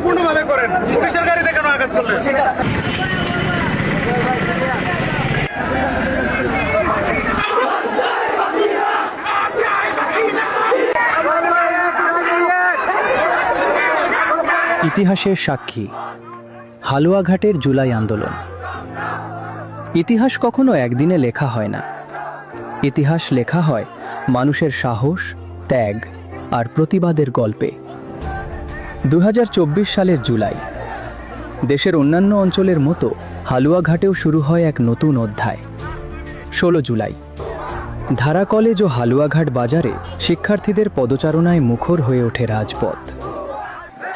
শান্তিপূর্ণভাবে করেন, পুলিশের গাড়িতে কেন আঘাত করলেন? ইতিহাসের সাক্ষী হালুয়াঘাটের জুলাই আন্দোলন। ইতিহাস কখনো একদিনে লেখা হয় না। ইতিহাস লেখা হয় মানুষের সাহস, ত্যাগ আর প্রতিবাদের গল্পে। 2024 সালের জুলাই, দেশের অন্যান্য অঞ্চলের মতো হালুয়াঘাটেও শুরু হয় এক নতুন অধ্যায়। 16 জুলাই, ধারা কলেজ ও হালুয়াঘাট বাজারে শিক্ষার্থীদের পদচারণায় মুখর হয়ে ওঠে রাজপথ।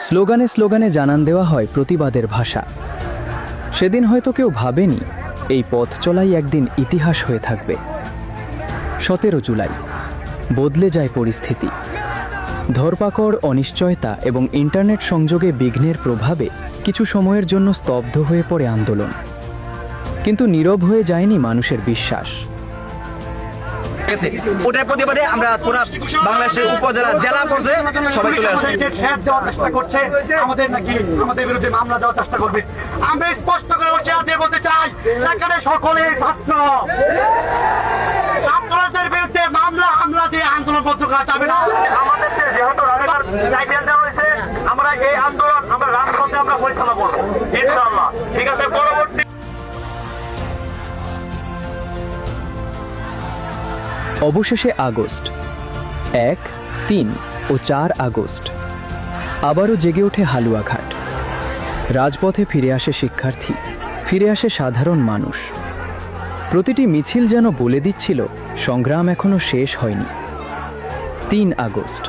স্লোগানে স্লোগানে জানান দেওয়া হয় প্রতিবাদের ভাষা। সেদিন হয়তো কেউ ভাবেনি এই পথ চলাই একদিন ইতিহাস হয়ে থাকবে। 17 জুলাই, বদলে যায় পরিস্থিতি। ধরপাকড়, অনিশ্চয়তা এবং ইন্টারনেট সংযোগে বিঘ্নের প্রভাবে কিছু সময়ের জন্য স্তব্ধ হয়ে পড়ে আন্দোলন। কিন্তু নীরব হয়ে যায়নি মানুষের বিশ্বাস। ওটার প্রতিবাদে আমরা পুরো বাংলাদেশের উপজেলা, জেলা পর্যায়ে সবাই চলে আসছি। আমাদের বিরুদ্ধে মামলা দেওয়ার চেষ্টা করবে। আমি স্পষ্ট করে হুঁশিয়ার দিয়ে বলতে চাই, সেখানে সকলে ছাত্র। আপনাদের বিরুদ্ধে মামলা হামলা দিয়ে আন্দোলন বন্ধ করা যাবে না। আমাদেরকে যেহেতু টাইটেল দেওয়া হয়েছে, আমরা এই আন্দোলন আমরা রাজপথে আমরা পরিচালনা করবো ইনশাআল্লাহ। ঠিক আছে, পরবর্তী অবশেষে আগস্ট 1, 3 ও 4 আগস্ট আবারও জেগে ওঠে হালুয়াঘাট। রাজপথে ফিরে আসে শিক্ষার্থী, ফিরে আসে সাধারণ মানুষ। প্রতিটি মিছিল যেন বলে দিচ্ছিল সংগ্রাম এখনো শেষ হয়নি। 3 আগস্ট,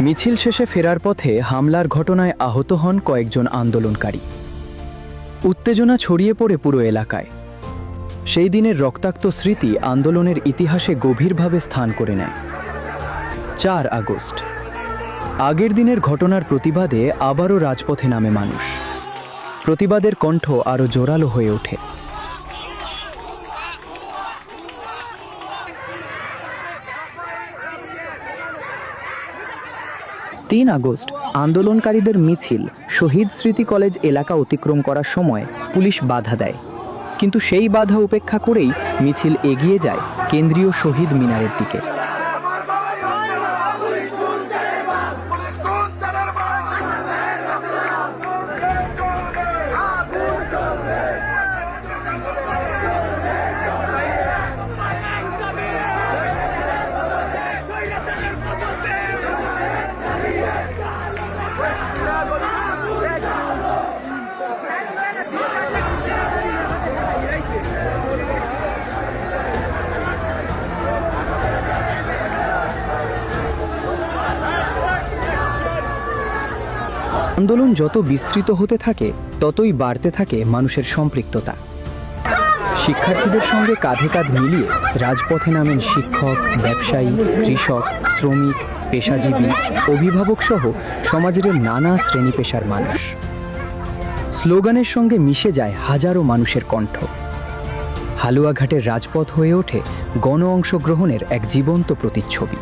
মিছিল শেষে ফেরার পথে হামলার ঘটনায় আহত হন কয়েকজন আন্দোলনকারী। উত্তেজনা ছড়িয়ে পড়ে পুরো এলাকায়। সেই দিনের রক্তাক্ত স্মৃতি আন্দোলনের ইতিহাসে গভীরভাবে স্থান করে নেয়। 4 আগস্ট, আগের দিনের ঘটনার প্রতিবাদে আবারও রাজপথে নামে মানুষ। প্রতিবাদের কণ্ঠ আরও জোরালো হয়ে ওঠে। 3 আগস্ট, আন্দোলনকারীদের মিছিল শহীদ স্মৃতি কলেজ এলাকা অতিক্রম করার সময় পুলিশ বাধা দেয়। কিন্তু সেই বাধা উপেক্ষা করেই মিছিল এগিয়ে যায় কেন্দ্রীয় শহীদ মিনারের দিকে। আন্দোলন যত বিস্তৃত হতে থাকে ততই বাড়তে থাকে মানুষের সম্পৃক্ততা। শিক্ষার্থীদের সঙ্গে কাঁধে কাঁধ মিলিয়ে রাজপথে নামেন শিক্ষক, ব্যবসায়ী, কৃষক, শ্রমিক, পেশাজীবী, অভিভাবক সহ সমাজের নানা শ্রেণী পেশার মানুষ। স্লোগানের সঙ্গে মিশে যায় হাজারো মানুষের কণ্ঠ। হালুয়াঘাটের রাজপথ হয়ে ওঠে গণ অংশগ্রহণের এক জীবন্ত প্রতিচ্ছবি।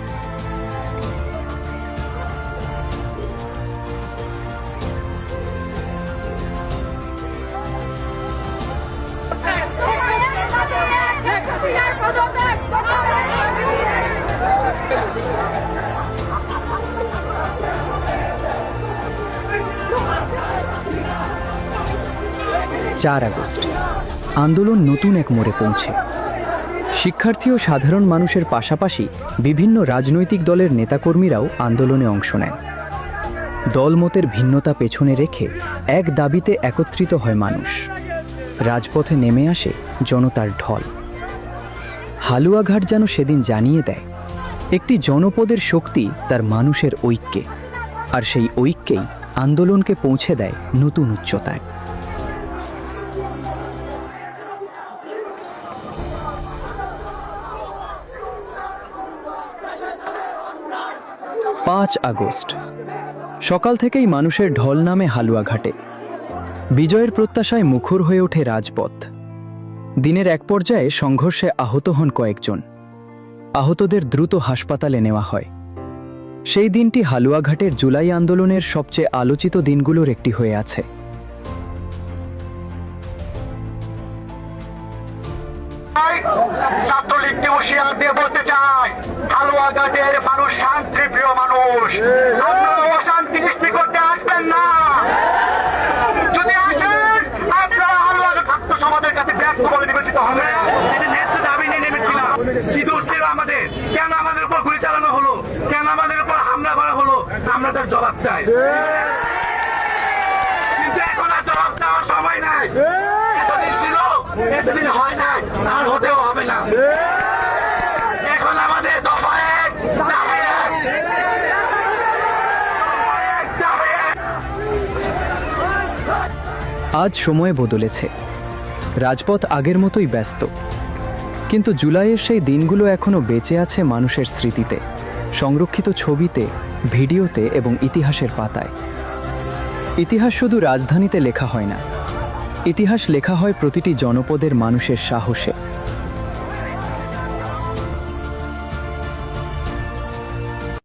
চার আগস্ট, আন্দোলন নতুন এক মোড়ে পৌঁছে। শিক্ষার্থী ও সাধারণ মানুষের পাশাপাশি বিভিন্ন রাজনৈতিক দলের নেতাকর্মীরাও আন্দোলনে অংশ নেন। দলমতের ভিন্নতা পেছনে রেখে এক দাবিতে একত্রিত হয় মানুষ। রাজপথে নেমে আসে জনতার ঢল। হালুয়াঘাট যেন সেদিন জানিয়ে দেয়, একটি জনপদের শক্তি তার মানুষের ঐক্যে, আর সেই ঐক্যেই আন্দোলনকে পৌঁছে দেয় নতুন উচ্চতায়। 5 আগস্ট, সকাল থেকেই মানুষের ঢল নামে হালুয়াঘাটে। বিজয়ের প্রত্যাশায় মুখর হয়ে ওঠে রাজপথ। দিনের এক পর্যায়ে সংঘর্ষে আহত হন কয়েকজন। আহতদের দ্রুত হাসপাতালে নেওয়া হয়। সেই দিনটি হালুয়াঘাটের জুলাই আন্দোলনের সবচেয়ে আলোচিত দিনগুলোর একটি হয়ে আছে। ছাত্রলীগকে হুঁশিয়ার দিয়ে বলতে চাই, হালুয়াঘাটের মানুষ শান্তিপ্রিয় মানুষ, আপনারা অশান্তি সৃষ্টি করতে আসবেন না। যদি আসেন আপনারা হালুয়াঘাট ছাত্র সমাজের কাছে ব্যস্ত বলে নিবেদিত হবে। ন্যায্য দাবি নিয়ে নেমেছিলাম, কি দোষ ছিল আমাদের? কেন আমাদের উপর গুলি চালানো হলো? কেন আমাদের উপর হামলা করা হলো? আমরা তার জবাব চাই, কিন্তু এখন আর জবাব দেওয়ার সময় নাই। এতদিন ছিল, এতদিন হয় না, আর হতেও হবে না। এখন আমাদের দফা এক, দাবি এক। দাবি এক। আজ সময় বদলেছে, রাজপথ আগের মতোই ব্যস্ত, কিন্তু জুলাইয়ের সেই দিনগুলো এখনও বেঁচে আছে মানুষের স্মৃতিতে, সংরক্ষিত ছবিতে, ভিডিওতে এবং ইতিহাসের পাতায়। ইতিহাস শুধু রাজধানীতে লেখা হয় না, ইতিহাস লেখা হয় প্রতিটি জনপদের মানুষের সাহসে,